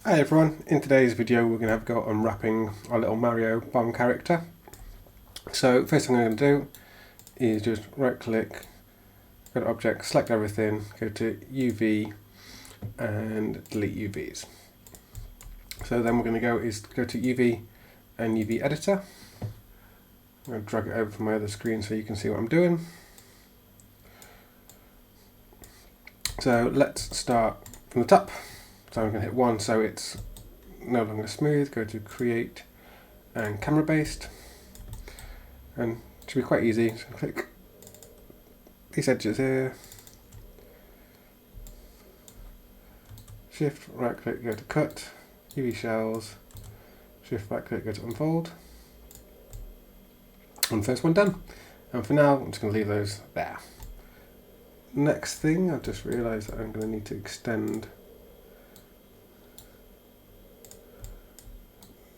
Hi everyone, in today's video we're going to have a go at unwrapping our little Mario bomb character. So first thing I'm going to do is just right click, go to object, select everything, go to UV and delete UVs. So then we're going to go to UV and UV editor. I'm going to drag it over from my other screen so you can see what I'm doing. So let's start from the top. So I'm going to hit 1 so it's no longer smooth, go to create and camera based, and it should be quite easy. So click these edges here, shift right click, go to cut, UV shells, shift right click, go to unfold, and first one done. And for now I'm just going to leave those there. Next thing, I've just realised that I'm going to need to extend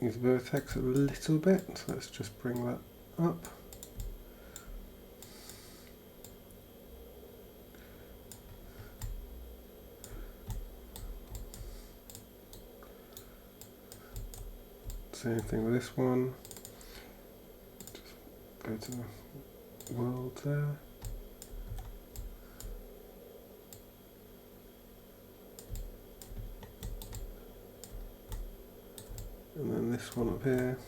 these vertex a little bit, so let's just bring that up. Same thing with this one. Just go to the world there. And then this one up here,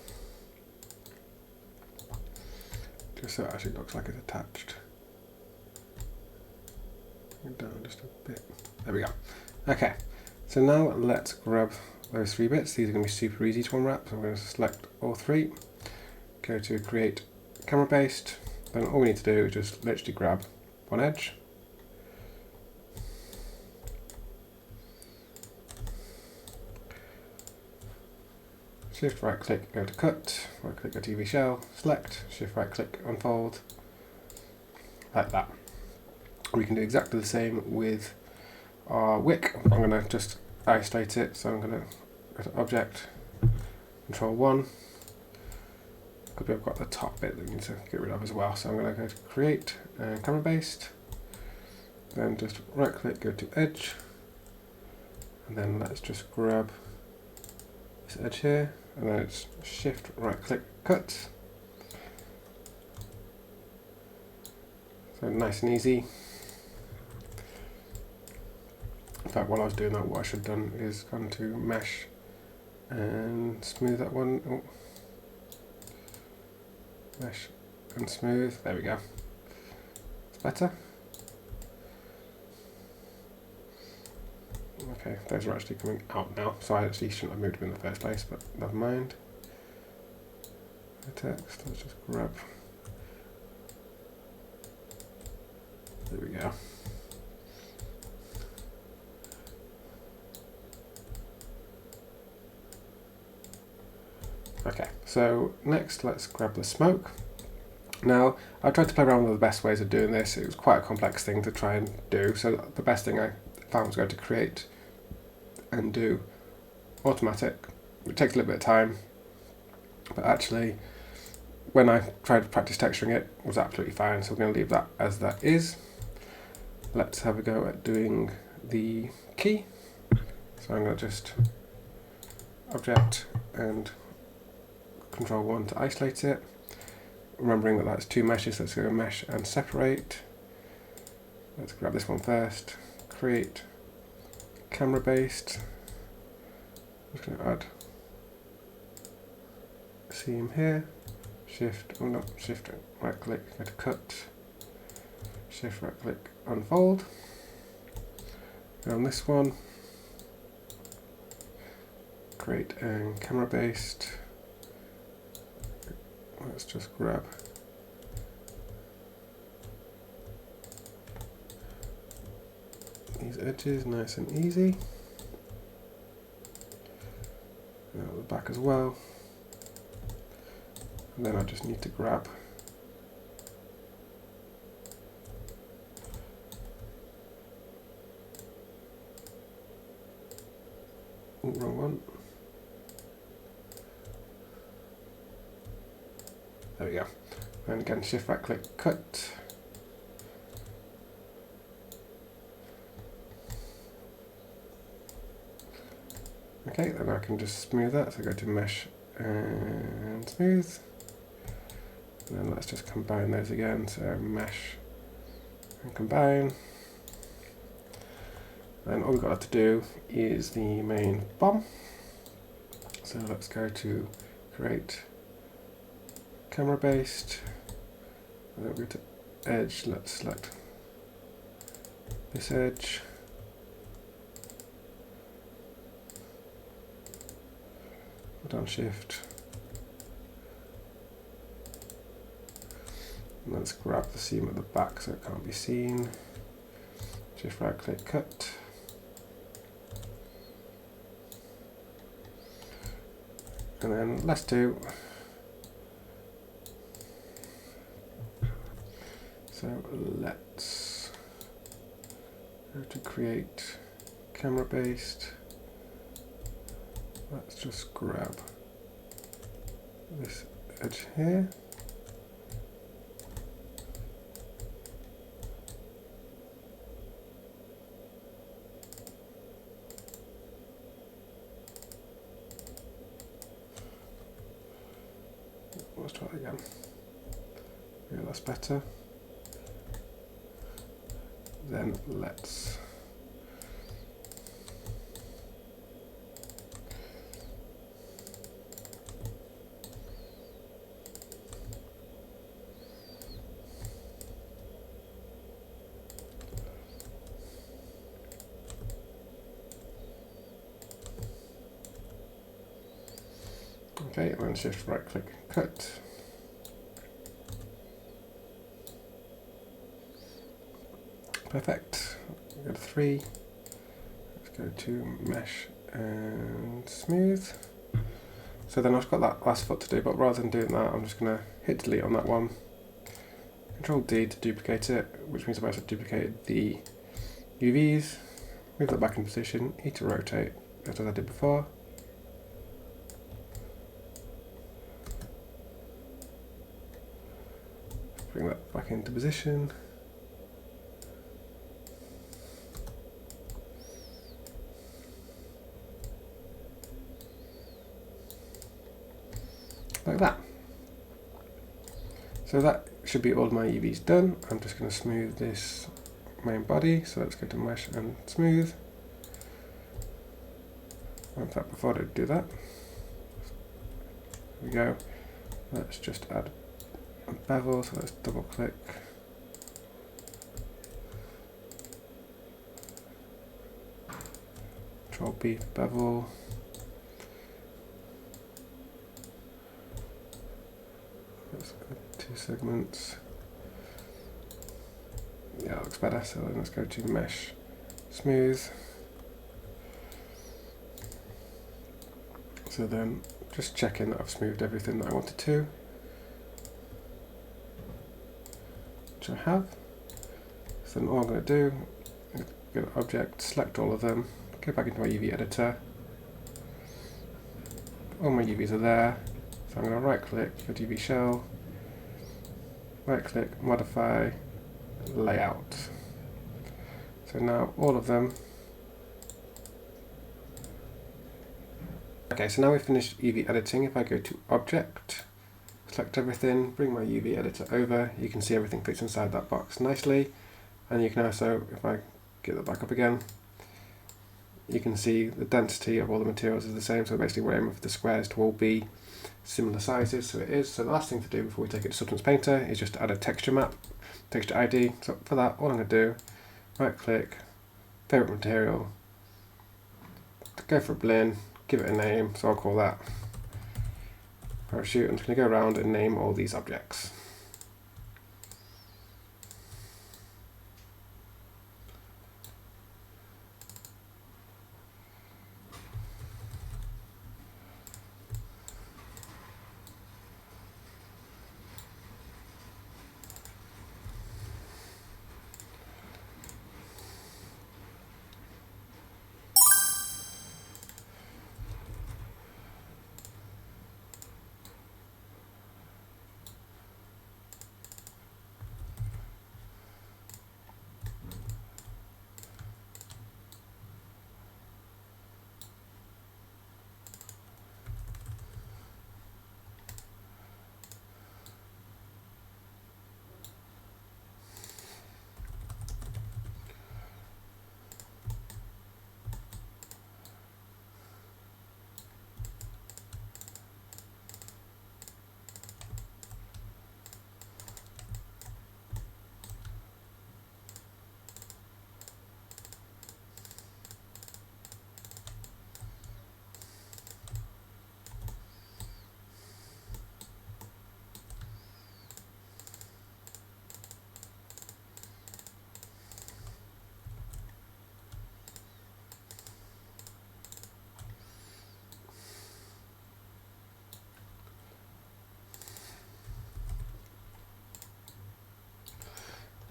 just so it actually looks like it's attached. Bring it down just a bit. There we go. Okay, so now let's grab those 3 bits. These are going to be super easy to unwrap, so I'm going to select all 3, go to create camera based, then all we need to do is just literally grab one edge, shift right click, go to cut, right click, go to UV shell, select, shift right click, unfold, like that. We can do exactly the same with our wick. I'm going to just isolate it, so I'm going to go to object, control 1, could be I've got the top bit that we need to get rid of as well, so I'm going to go to create and camera based, then just right click, go to edge, and then let's just grab this edge here, and then it's shift right click, cut. So nice and easy. In fact, while I was doing that, what I should have done is gone to mesh and smooth that one. Oh. Mesh and smooth, there we go. It's better. Okay, those are actually coming out now, so I actually shouldn't have moved them in the first place, but never mind. The text, let's just grab. There we go. Okay, so next let's grab the smoke. Now, I tried to play around with the best ways of doing this. It was quite a complex thing to try and do, so the best thing I found was go to create and do automatic. It takes a little bit of time, but actually when I tried to practice texturing it was absolutely fine, so we're going to leave that as that is. Let's have a go at doing the key. So I'm going to just object and control 1 to isolate it. Remembering that that's 2 meshes, let's go mesh and separate. Let's grab this one first, create camera based. I'm just going to add a seam here, shift right click, go to cut, shift right click, unfold. And on this one, create a camera based. Let's just grab these edges nice and easy. And out the back as well. And then I just need to grab wrong one. There we go. And again, shift right click, cut. Okay, then I can just smooth that, so go to mesh and smooth. And then let's just combine those again, so mesh and combine. And all we've got to do is the main bomb. So let's go to create camera based. And then we go to edge, let's select this edge. Hold down shift. And let's grab the seam at the back so it can't be seen. Just right click cut. And then let's do, so let's go to create camera based. Let's just grab this edge here. Let's try it again. Yeah, that's better. Then let's okay, and then shift right click cut. Perfect. Go to 3. Let's go to mesh and smooth. So then I've got that last foot to do, but rather than doing that, I'm just going to hit delete on that one. Control D to duplicate it, which means I've also duplicated the UVs. Move that back in position, E to rotate, just as I did before. Bring that back into position. Like that. So that should be all of my UVs done. I'm just going to smooth this main body. So let's go to mesh and smooth. In fact, before I do that, here we go. Let's just add a bevel. So let's double click. Control B for bevel. Let's add 2 segments. Yeah, that looks better. So then let's go to mesh, smooth. So then just checking that I've smoothed everything that I wanted to, which I have. So then all I'm going to do is go to object, select all of them, go back into my UV editor. All my UVs are there. So I'm going to right click, go to UV shell, right click, modify, layout. So now all of them. Okay, so now we've finished UV editing. If I go to object, select everything, bring my UV editor over, you can see everything fits inside that box nicely. And you can also, if I get that back up again, you can see the density of all the materials is the same. So basically we're aiming for the squares to all be similar sizes, so it is. So the last thing to do before we take it to Substance Painter is just add a texture map, texture ID. So for that, all I'm going to do, right click, favorite material, go for a blend, give it a name, so I'll call that parachute. I'm just going to go around and name all these objects.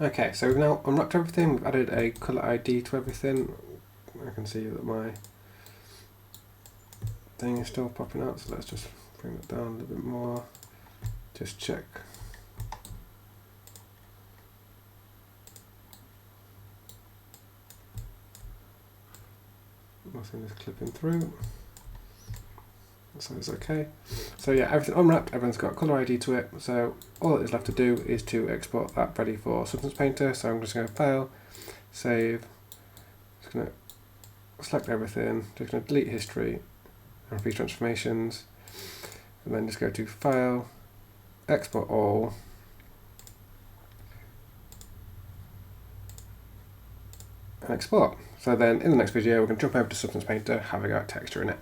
Okay, so we've now unwrapped everything, we've added a colour ID to everything. I can see that my thing is still popping out, so let's just bring it down a little bit more. Just check. Nothing is clipping through. So it's okay. So yeah, everything unwrapped, everyone's got colour ID to it, so all that is left to do is to export that ready for Substance Painter. So I'm just going to File, Save, just going to select everything, just going to delete history and freeze transformations, and then just go to File, Export All, and export. So then in the next video we're going to jump over to Substance Painter, have a go at texture in it.